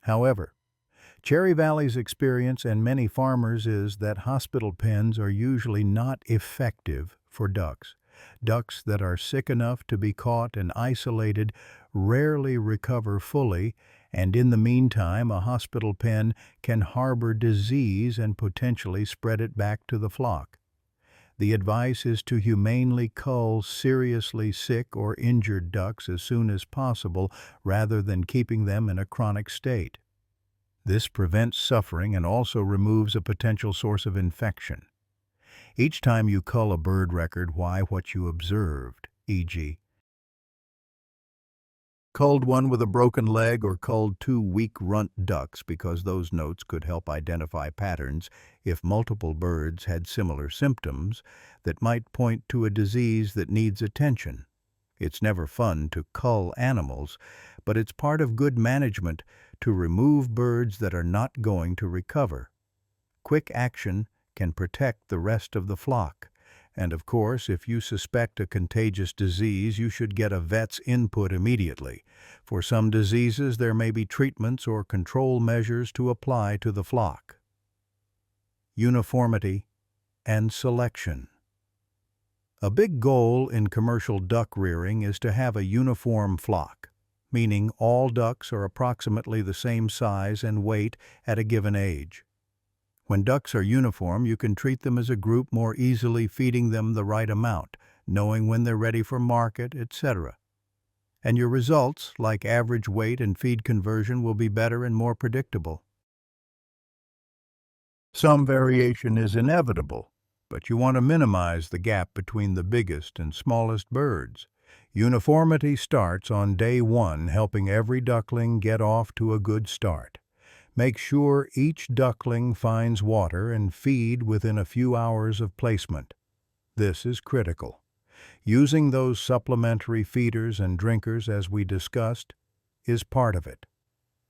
However, Cherry Valley's experience and many farmers is that hospital pens are usually not effective for ducks. Ducks that are sick enough to be caught and isolated rarely recover fully, and in the meantime, a hospital pen can harbor disease and potentially spread it back to the flock. The advice is to humanely cull seriously sick or injured ducks as soon as possible rather than keeping them in a chronic state. This prevents suffering and also removes a potential source of infection. Each time you cull a bird record, why what you observed, e.g., culled one with a broken leg or culled two weak runt ducks because those notes could help identify patterns if multiple birds had similar symptoms that might point to a disease that needs attention. It's never fun to cull animals, but it's part of good management to remove birds that are not going to recover. Quick action can protect the rest of the flock. And of course, if you suspect a contagious disease, you should get a vet's input immediately. For some diseases, there may be treatments or control measures to apply to the flock. Uniformity and selection. A big goal in commercial duck rearing is to have a uniform flock, meaning all ducks are approximately the same size and weight at a given age. When ducks are uniform, you can treat them as a group more easily, feeding them the right amount, knowing when they're ready for market, etc. And your results, like average weight and feed conversion, will be better and more predictable. Some variation is inevitable, but you want to minimize the gap between the biggest and smallest birds. Uniformity starts on day one, helping every duckling get off to a good start. Make sure each duckling finds water and feed within a few hours of placement. This is critical. Using those supplementary feeders and drinkers, as we discussed, is part of it.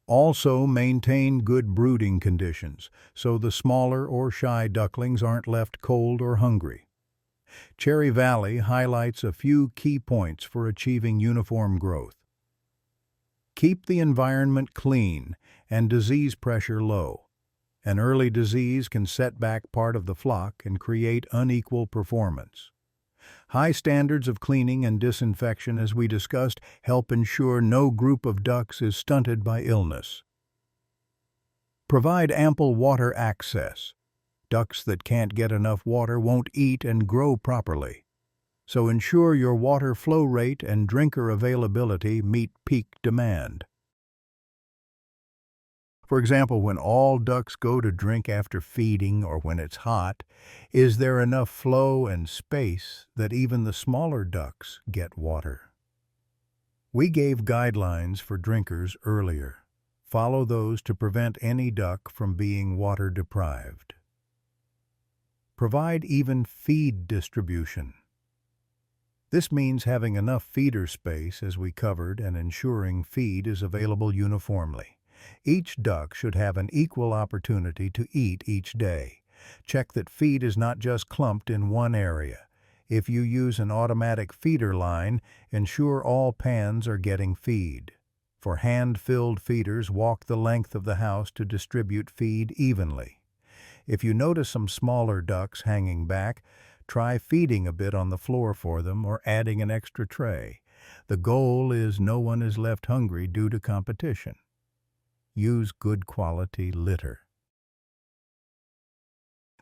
Also, maintain good brooding conditions so the smaller or shy ducklings aren't left cold or hungry. Cherry Valley highlights a few key points for achieving uniform growth. Keep the environment clean and disease pressure low. An early disease can set back part of the flock and create unequal performance. High standards of cleaning and disinfection, as we discussed, help ensure no group of ducks is stunted by illness. Provide ample water access. Ducks that can't get enough water won't eat and grow properly. So ensure your water flow rate and drinker availability meet peak demand. For example, when all ducks go to drink after feeding or when it's hot, is there enough flow and space that even the smaller ducks get water? We gave guidelines for drinkers earlier. Follow those to prevent any duck from being water deprived. Provide even feed distribution. This means having enough feeder space, as we covered, and ensuring feed is available uniformly. Each duck should have an equal opportunity to eat each day. Check that feed is not just clumped in one area. If you use an automatic feeder line, ensure all pans are getting feed. For hand-filled feeders, walk the length of the house to distribute feed evenly. If you notice some smaller ducks hanging back, try feeding a bit on the floor for them or adding an extra tray. The goal is no one is left hungry due to competition. Use good quality litter.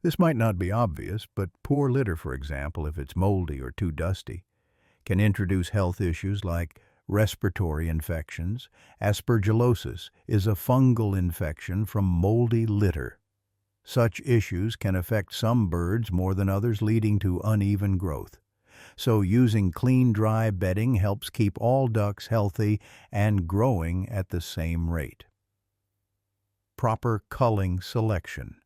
This might not be obvious, but poor litter, for example, if it's moldy or too dusty, can introduce health issues like respiratory infections. Aspergillosis is a fungal infection from moldy litter. Such issues can affect some birds more than others, leading to uneven growth. So using clean, dry bedding helps keep all ducks healthy and growing at the same rate. Proper culling selection.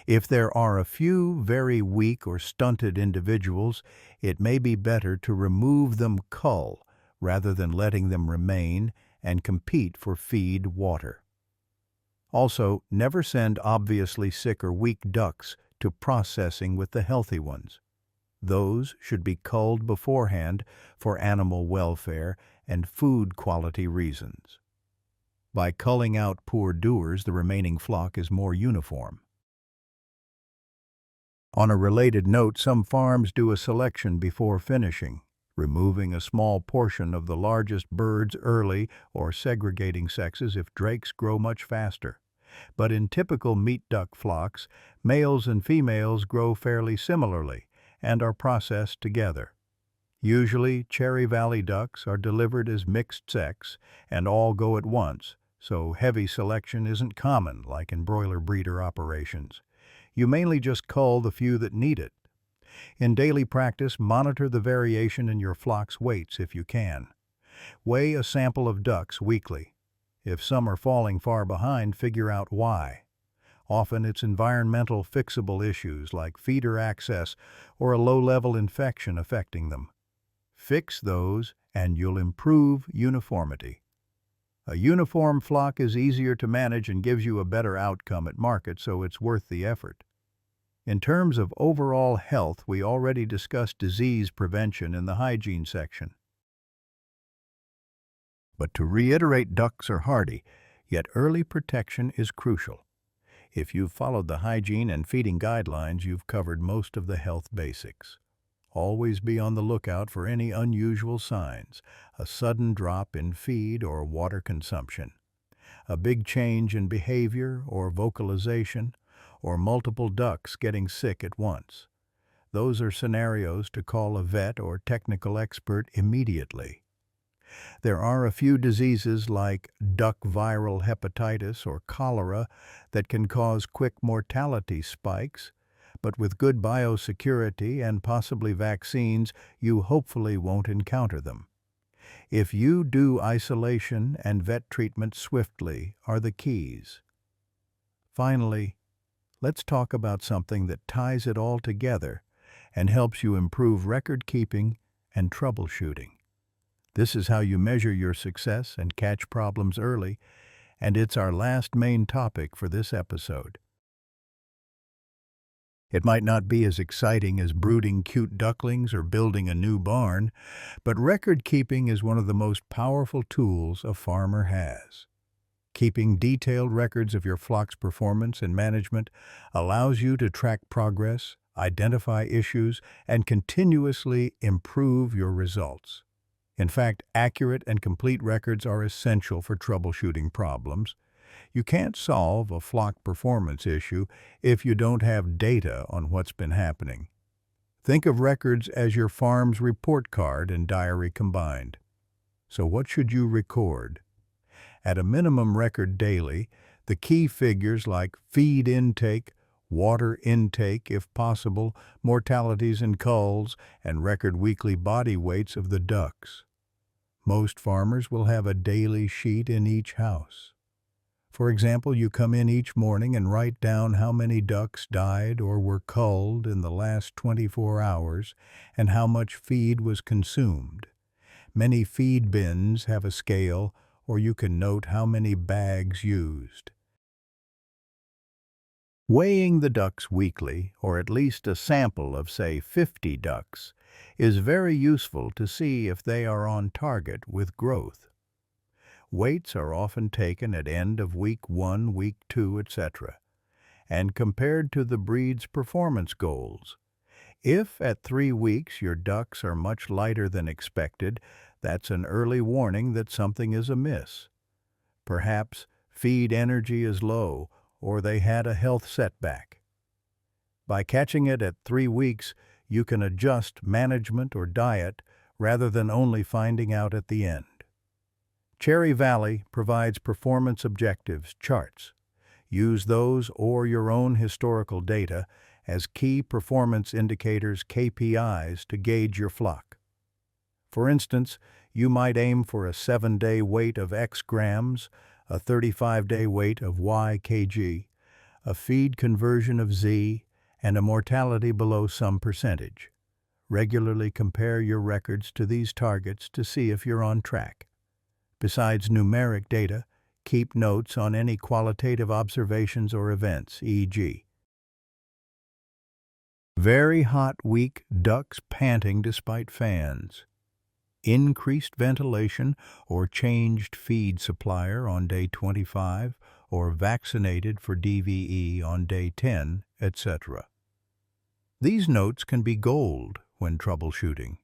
If there are a few very weak or stunted individuals, it may be better to remove them cull rather than letting them remain and compete for feed water. Also, never send obviously sick or weak ducks to processing with the healthy ones. Those should be culled beforehand for animal welfare and food quality reasons. By culling out poor doers, the remaining flock is more uniform. On a related note, some farms do a selection before finishing, removing a small portion of the largest birds early or segregating sexes if drakes grow much faster. But in typical meat duck flocks, males and females grow fairly similarly and are processed together. Usually, Cherry Valley ducks are delivered as mixed sex and all go at once, so heavy selection isn't common like in broiler breeder operations. You mainly just cull the few that need it. In daily practice, monitor the variation in your flock's weights if you can. Weigh a sample of ducks weekly. If some are falling far behind, figure out why. Often it's environmental fixable issues like feeder access or a low-level infection affecting them. Fix those and you'll improve uniformity. A uniform flock is easier to manage and gives you a better outcome at market, so it's worth the effort. In terms of overall health, we already discussed disease prevention in the hygiene section. But to reiterate, ducks are hardy, yet early protection is crucial. If you've followed the hygiene and feeding guidelines, you've covered most of the health basics. Always be on the lookout for any unusual signs, a sudden drop in feed or water consumption, a big change in behavior or vocalization, or multiple ducks getting sick at once. Those are scenarios to call a vet or technical expert immediately. There are a few diseases like duck viral hepatitis or cholera that can cause quick mortality spikes, but with good biosecurity and possibly vaccines, you hopefully won't encounter them. If you do isolation and vet treatment swiftly are the keys. Finally, let's talk about something that ties it all together and helps you improve record keeping and troubleshooting. This is how you measure your success and catch problems early, and it's our last main topic for this episode. It might not be as exciting as brooding cute ducklings or building a new barn, but record keeping is one of the most powerful tools a farmer has. Keeping detailed records of your flock's performance and management allows you to track progress, identify issues, and continuously improve your results. In fact, accurate and complete records are essential for troubleshooting problems. You can't solve a flock performance issue if you don't have data on what's been happening. Think of records as your farm's report card and diary combined. So what should you record? At a minimum, record daily the key figures like feed intake, water intake if possible, mortalities in culls, and record weekly body weights of the ducks. Most farmers will have a daily sheet in each house. For example, you come in each morning and write down how many ducks died or were culled in the last 24 hours and how much feed was consumed. Many feed bins have a scale, or you can note how many bags used. Weighing the ducks weekly, or at least a sample of, say, 50 ducks, is very useful to see if they are on target with growth. Weights are often taken at end of week 1, week 2, etc., and compared to the breed's performance goals. If at 3 weeks your ducks are much lighter than expected, that's an early warning that something is amiss. Perhaps feed energy is low, or they had a health setback. By catching it at 3 weeks, you can adjust management or diet rather than only finding out at the end. Cherry Valley provides performance objectives charts. Use those or your own historical data as key performance indicators (KPIs) to gauge your flock. For instance, you might aim for a 7-day weight of X grams, a 35-day weight of Y kg, a feed conversion of Z, and a mortality below some percentage. Regularly compare your records to these targets to see if you're on track. Besides numeric data, keep notes on any qualitative observations or events, e.g. very hot week, ducks panting despite fans, increased ventilation or changed feed supplier on day 25, or vaccinated for DVE on day 10, etc. These notes can be gold when troubleshooting.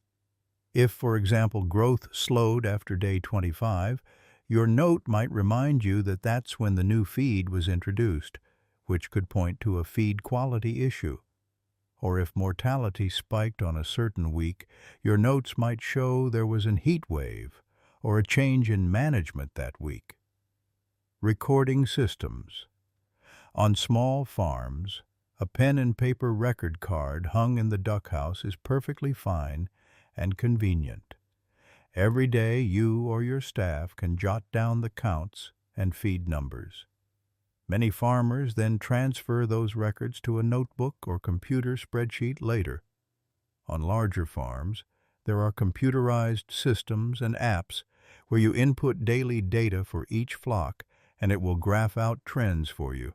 If, for example, growth slowed after day 25, your note might remind you that that's when the new feed was introduced, which could point to a feed quality issue. Or if mortality spiked on a certain week, your notes might show there was an heat wave or a change in management that week. Recording systems. On small farms, A pen and paper record card hung in the duck house is perfectly fine and convenient. Every day you or your staff can jot down the counts and feed numbers. Many farmers then transfer those records to a notebook or computer spreadsheet later. On larger farms, there are computerized systems and apps where you input daily data for each flock and it will graph out trends for you.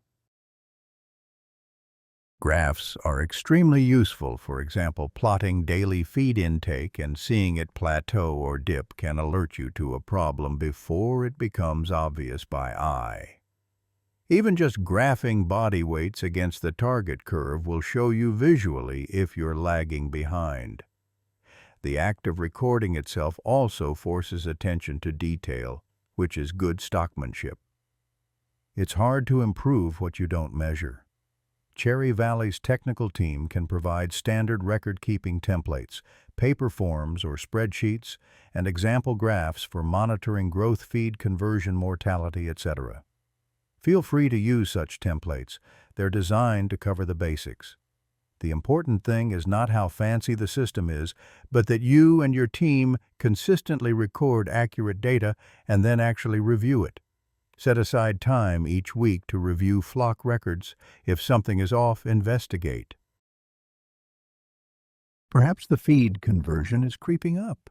Graphs are extremely useful. For example, plotting daily feed intake and seeing it plateau or dip can alert you to a problem before it becomes obvious by eye. Even just graphing body weights against the target curve will show you visually if you're lagging behind. The act of recording itself also forces attention to detail, which is good stockmanship. It's hard to improve what you don't measure. Cherry Valley's technical team can provide standard record-keeping templates, paper forms or spreadsheets, and example graphs for monitoring growth, feed conversion, mortality, etc. Feel free to use such templates. They're designed to cover the basics. The important thing is not how fancy the system is, but that you and your team consistently record accurate data and then actually review it. Set aside time each week to review flock records. If something is off, investigate. Perhaps the feed conversion is creeping up.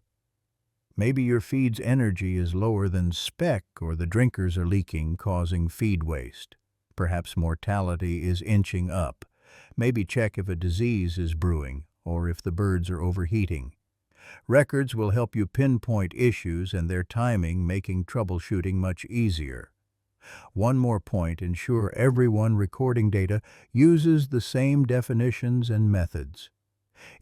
Maybe your feed's energy is lower than spec, or the drinkers are leaking, causing feed waste. Perhaps mortality is inching up. Maybe check if a disease is brewing, or if the birds are overheating. Records will help you pinpoint issues and their timing, making troubleshooting much easier. One more point: ensure everyone recording data uses the same definitions and methods.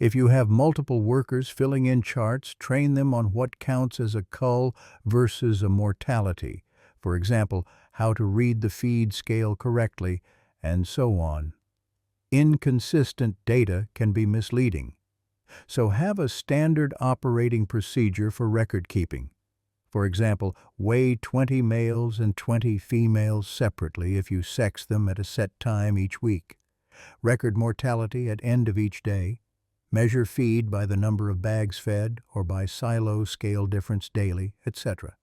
If you have multiple workers filling in charts, train them on what counts as a cull versus a mortality. For example, how to read the feed scale correctly, and so on. Inconsistent data can be misleading. So have a standard operating procedure for record keeping. For example, weigh 20 males and 20 females separately if you sex them at a set time each week. Record mortality at end of each day. Measure feed by the number of bags fed or by silo scale difference daily, etc.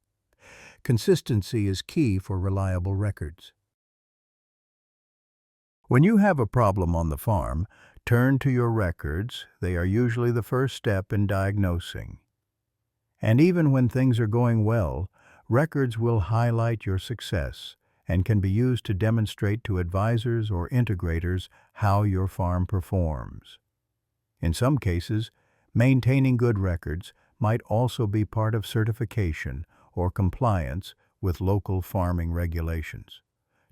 Consistency is key for reliable records. When you have a problem on the farm, turn to your records. They are usually the first step in diagnosing. And even when things are going well, records will highlight your success and can be used to demonstrate to advisors or integrators how your farm performs. In some cases, maintaining good records might also be part of certification or compliance with local farming regulations.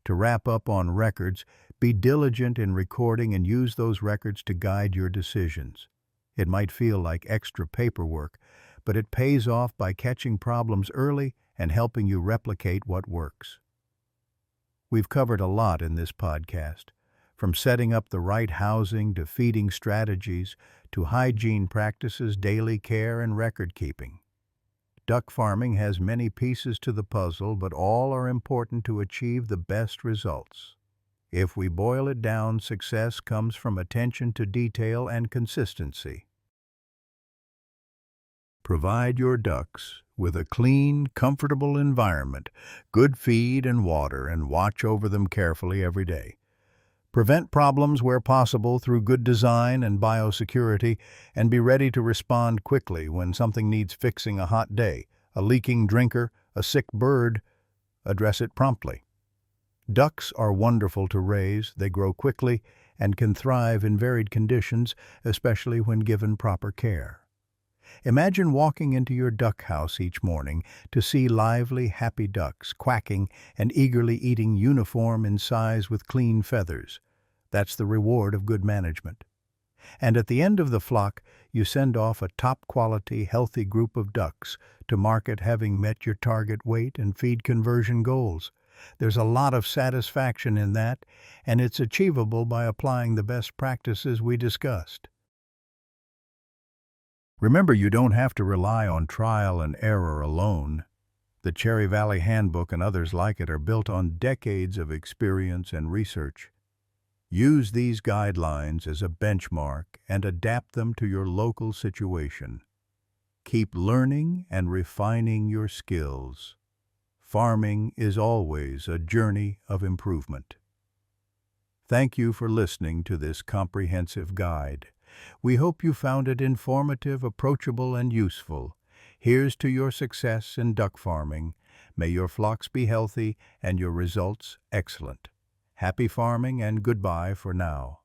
To wrap up on records, be diligent in recording and use those records to guide your decisions. It might feel like extra paperwork, but it pays off by catching problems early and helping you replicate what works. We've covered a lot in this podcast, from setting up the right housing to feeding strategies to hygiene practices, daily care, and record keeping. Duck farming has many pieces to the puzzle, but all are important to achieve the best results. If we boil it down, success comes from attention to detail and consistency. Provide your ducks with a clean, comfortable environment, good feed and water, and watch over them carefully every day. Prevent problems where possible through good design and biosecurity, and be ready to respond quickly when something needs fixing: a hot day, a leaking drinker, a sick bird. Address it promptly. Ducks are wonderful to raise. They grow quickly and can thrive in varied conditions, especially when given proper care. Imagine walking into your duck house each morning to see lively, happy ducks quacking and eagerly eating, uniform in size with clean feathers. That's the reward of good management. And at the end of the flock, you send off a top-quality, healthy group of ducks to market, having met your target weight and feed conversion goals. There's a lot of satisfaction in that, and it's achievable by applying the best practices we discussed. Remember, you don't have to rely on trial and error alone. The Cherry Valley Handbook and others like it are built on decades of experience and research. Use these guidelines as a benchmark and adapt them to your local situation. Keep learning and refining your skills. Farming is always a journey of improvement. Thank you for listening to this comprehensive guide. We hope you found it informative, approachable, and useful. Here's to your success in duck farming. May your flocks be healthy and your results excellent. Happy farming and goodbye for now.